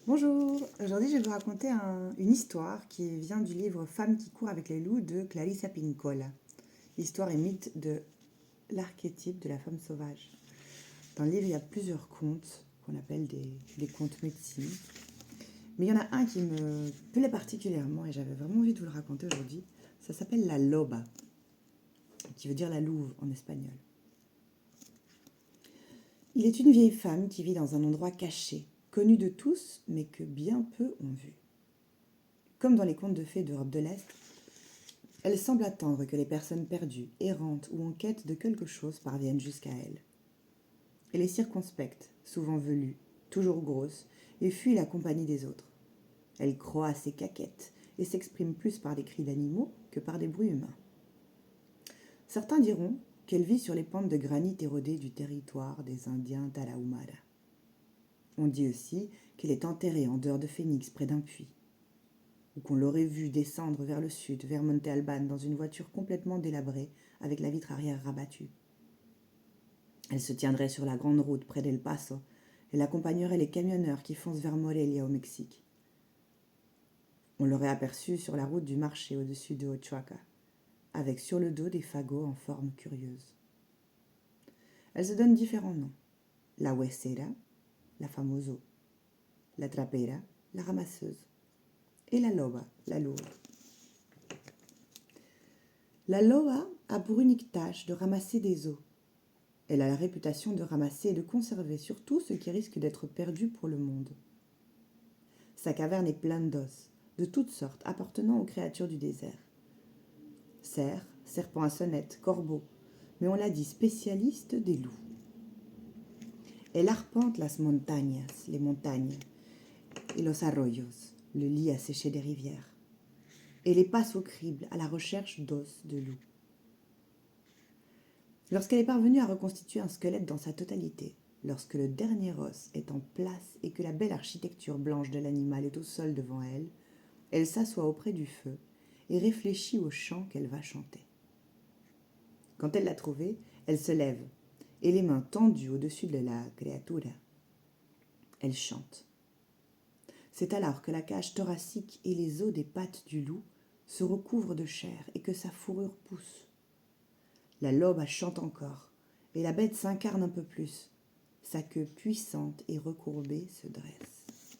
Bonjour, aujourd'hui je vais vous raconter une histoire qui vient du livre Femmes qui courent avec les loups de Clarissa Pinkola. L'histoire est mythe de l'archétype de la femme sauvage. Dans le livre, il y a plusieurs contes qu'on appelle des contes médecine. Mais il y en a un qui me plaît particulièrement et j'avais vraiment envie de vous le raconter aujourd'hui. Ça s'appelle la loba, qui veut dire la louve en espagnol. Il est une vieille femme qui vit dans un endroit caché, connu de tous, mais que bien peu ont vu. Comme dans les contes de fées d'Europe de l'Est, elle semble attendre que les personnes perdues, errantes ou en quête de quelque chose parviennent jusqu'à elle. Elle est circonspecte, souvent velue, toujours grosse, et fuit la compagnie des autres. Elle croit ses caquettes et s'exprime plus par des cris d'animaux que par des bruits humains. Certains diront qu'elle vit sur les pentes de granit érodées du territoire des Indiens Tarahumara. On dit aussi qu'elle est enterrée en dehors de Phoenix près d'un puits, ou qu'on l'aurait vue descendre vers le sud, vers Monte Alban, dans une voiture complètement délabrée, avec la vitre arrière rabattue. Elle se tiendrait sur la grande route près d'El Paso. Elle accompagnerait les camionneurs qui foncent vers Morelia au Mexique. On l'aurait aperçue sur la route du marché au-dessus de Oaxaca, avec sur le dos des fagots en forme curieuse. Elle se donne différents noms. La huesera, la famoso, la trapera, la ramasseuse, et la loba, la louve. La loba a pour unique tâche de ramasser des os. Elle a la réputation de ramasser et de conserver surtout ce qui risque d'être perdu pour le monde. Sa caverne est pleine d'os, de toutes sortes, appartenant aux créatures du désert. Cerfs, serpents à sonnette, corbeaux, mais on l'a dit spécialiste des loups. Elle arpente las montañas, les montagnes, et los arroyos, le lit asséché des rivières. Et les passe au crible à la recherche d'os de loup. Lorsqu'elle est parvenue à reconstituer un squelette dans sa totalité, lorsque le dernier os est en place et que la belle architecture blanche de l'animal est au sol devant elle, elle s'assoit auprès du feu et réfléchit au chant qu'elle va chanter. Quand elle l'a trouvé, elle se lève et les mains tendues au-dessus de la criatura, elle chante. C'est alors que la cage thoracique et les os des pattes du loup se recouvrent de chair et que sa fourrure pousse. La loba chante encore, et la bête s'incarne un peu plus. Sa queue puissante et recourbée se dresse.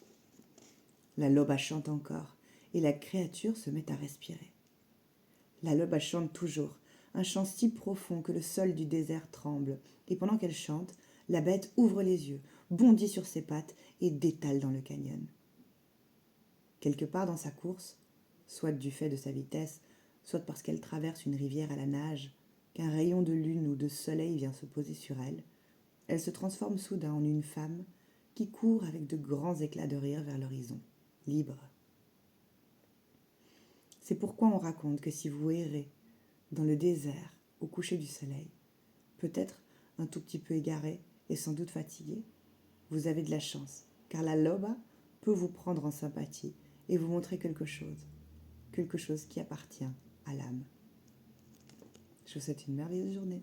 La loba chante encore, et la créature se met à respirer. La loba chante toujours, un chant si profond que le sol du désert tremble, et pendant qu'elle chante, la bête ouvre les yeux, bondit sur ses pattes et détale dans le canyon. Quelque part dans sa course, soit du fait de sa vitesse, soit parce qu'elle traverse une rivière à la nage, qu'un rayon de lune ou de soleil vient se poser sur elle, elle se transforme soudain en une femme qui court avec de grands éclats de rire vers l'horizon, libre. C'est pourquoi on raconte que si vous errez dans le désert au coucher du soleil, peut-être un tout petit peu égaré et sans doute fatigué, vous avez de la chance, car la loba peut vous prendre en sympathie et vous montrer quelque chose qui appartient à l'âme. Je vous souhaite une merveilleuse journée.